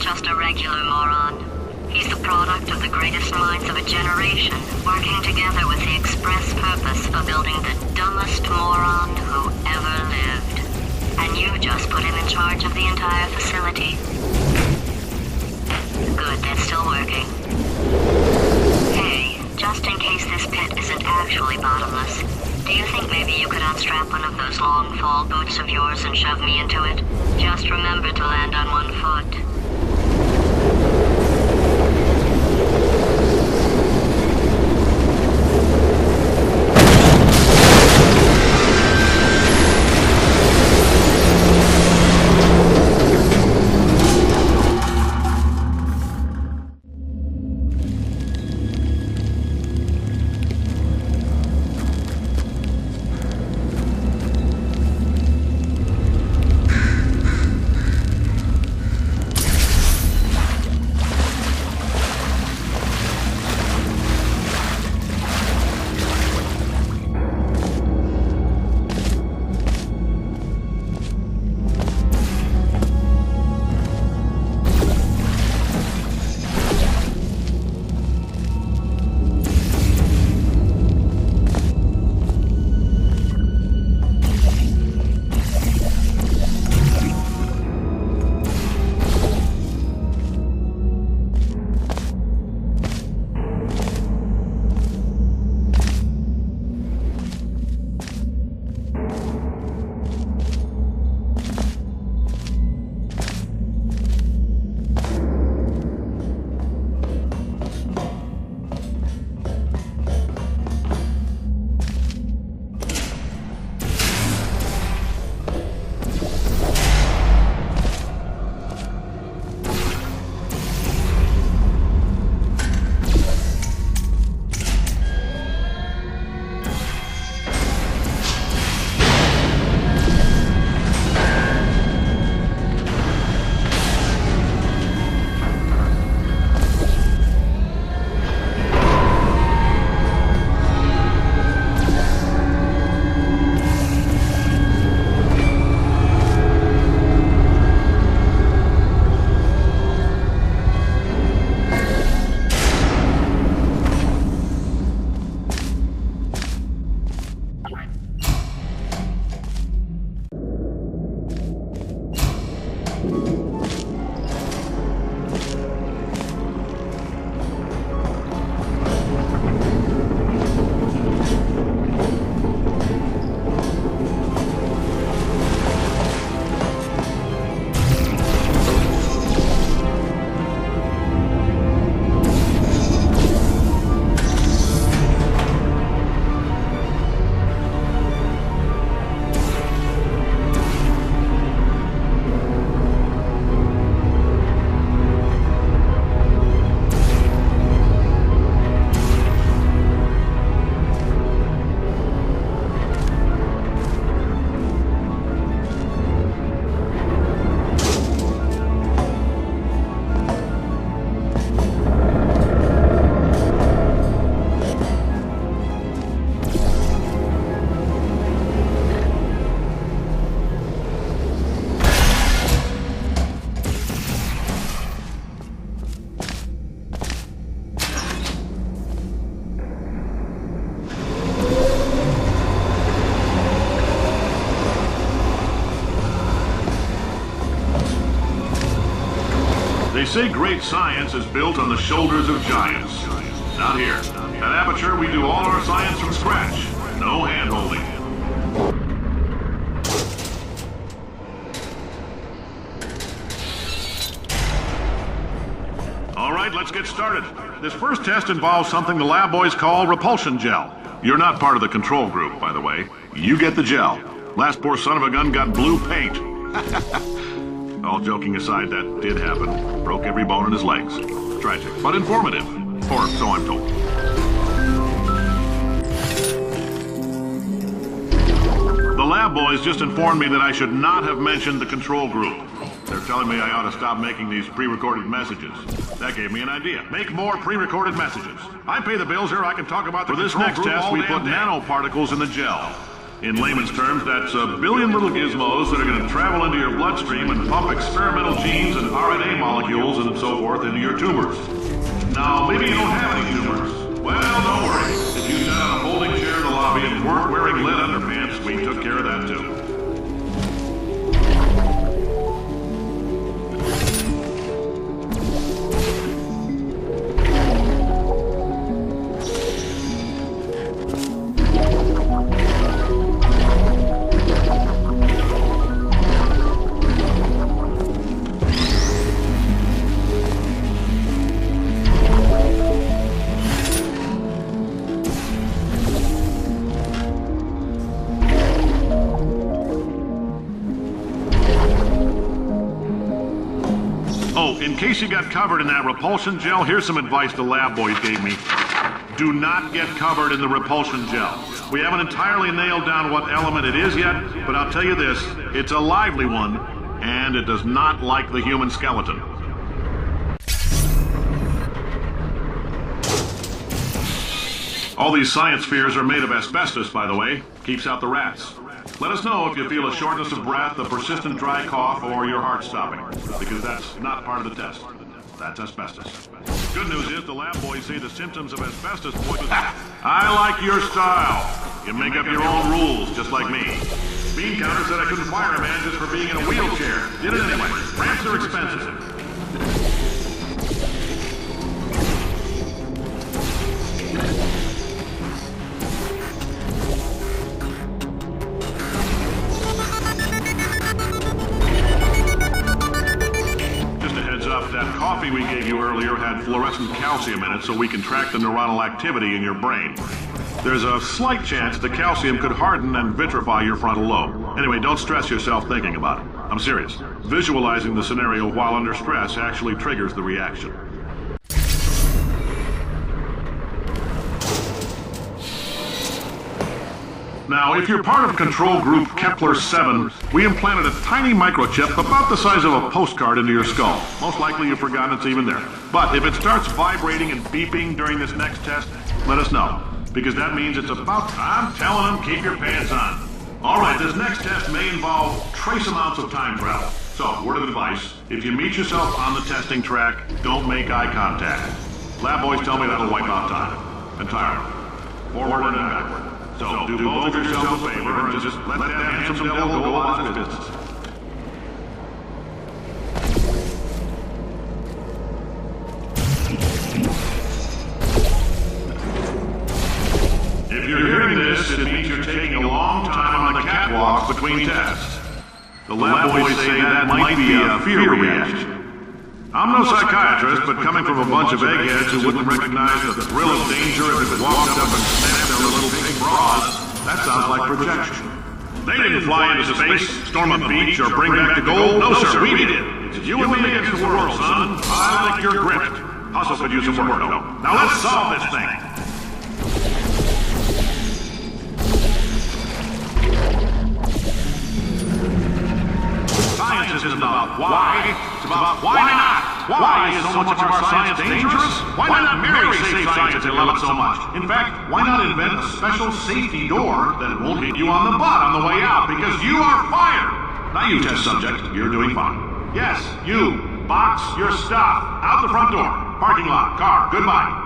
just a regular moron. He's the product of the greatest minds of a generation, working together with the express purpose of building the dumbest moron who ever lived. And you just put him in charge of the entire facility. Good, that's still working. Hey, just in case this pit isn't actually bottomless, do you think maybe you could unstrap one of those long fall boots of yours and shove me into it? Just remember to land on one foot. They say great science is built on the shoulders of giants. Not here. At Aperture, we do all our science from scratch. No hand-holding. All right, let's get started. This first test involves something the lab boys call repulsion gel. You're not part of the control group, by the way. You get the gel. Last poor son of a gun got blue paint. All joking aside, that did happen. Broke every bone in his legs. Tragic, but informative. Or so I'm told. The lab boys just informed me that I should not have mentioned the control group. They're telling me I ought to stop making these pre-recorded messages. That gave me an idea. Make more pre-recorded messages. I pay the bills here, I can talk about the control group. For this next test, we put nanoparticles in the gel. In layman's terms, that's a billion little gizmos that are going to travel into your bloodstream and pump experimental genes and RNA molecules molecules and so forth into your tumors. Now, maybe you don't have any tumors. Well, don't worry. If you sat on a folding chair in the lobby and weren't wearing lead underpants, we took care of that too. In case you got covered in that repulsion gel, here's some advice the lab boys gave me. Do not get covered in the repulsion gel. We haven't entirely nailed down what element it is yet, but I'll tell you this, it's a lively one, and it does not like the human skeleton. All these science spheres are made of asbestos, by the way. Keeps out the rats. Let us know if you feel a shortness of breath, a persistent dry cough, or your heart stopping, because that's not part of the test. That's asbestos. Good news is the lab boys say the symptoms of asbestos poisoning. I like your style. You make up your own rules, just like me. Bean Counter said I couldn't fire a man just for being in a wheelchair. Did it anyway. Ramps are expensive. That coffee we gave you earlier had fluorescent calcium in it so we can track the neuronal activity in your brain. There's a slight chance the calcium could harden and vitrify your frontal lobe. Anyway, don't stress yourself thinking about it. I'm serious. Visualizing the scenario while under stress actually triggers the reaction. Now, if you're part of control group Kepler-7, we implanted a tiny microchip about the size of a postcard into your skull. Most likely you've forgotten it's even there. But if it starts vibrating and beeping during this next test, let us know. Because that means it's about time. I'm telling them, keep your pants on. All right, this next test may involve trace amounts of time travel. So, word of advice, if you meet yourself on the testing track, don't make eye contact. Lab boys tell me that'll wipe out time. Entirely. Forward and backward. So, do both of yourself a favor and just let that handsome devil go about his business. If you're hearing this, it means you're taking a long time on the catwalk between tests. The lab boys say that might be a fear reaction. I'm no psychiatrist, but coming from a bunch of eggheads who wouldn't recognize the thrill of danger if it walked up and snapped their little pink bras, that sounds like projection. They didn't fly into space, storm a beach, or bring back the gold. No, sir, we did. It's you and me against the world, son. I think you're gripped. Hustle could use some work, though. Now let's solve this thing. Science isn't about why, it's about why not. Why is so much of our science dangerous? Why not marry safe science if they love it so much? In fact, why not invent a special safety door that won't hit you on the butt on the way out because you are fired? Now you test subject, you're doing fine. Yes, you, box your stuff, out the front door, parking lot, car, goodbye.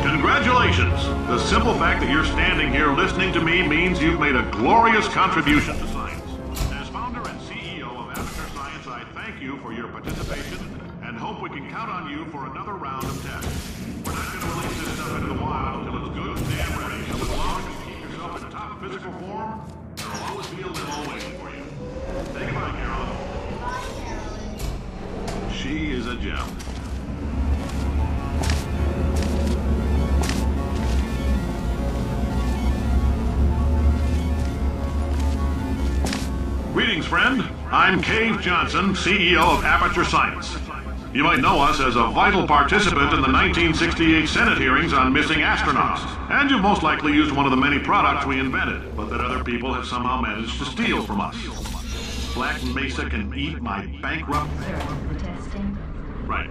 Congratulations! The simple fact that you're standing here listening to me means you've made a glorious contribution to science. As founder and CEO of Aperture Science, I thank you for your participation and hope we can count on you for another round of tests. We're not going to release this stuff into the wild until it's good and damn ready, so as long as you keep yourself in top physical form, there'll always be a limo waiting for you. Say goodbye, Carolyn. Bye, Carolyn. She is a gem. Greetings, friend. I'm Cave Johnson, CEO of Aperture Science. You might know us as a vital participant in the 1968 Senate hearings on missing astronauts. And you've most likely used one of the many products we invented, but that other people have somehow managed to steal from us. Black Mesa can eat my bankrupt... Sir, the testing. Right.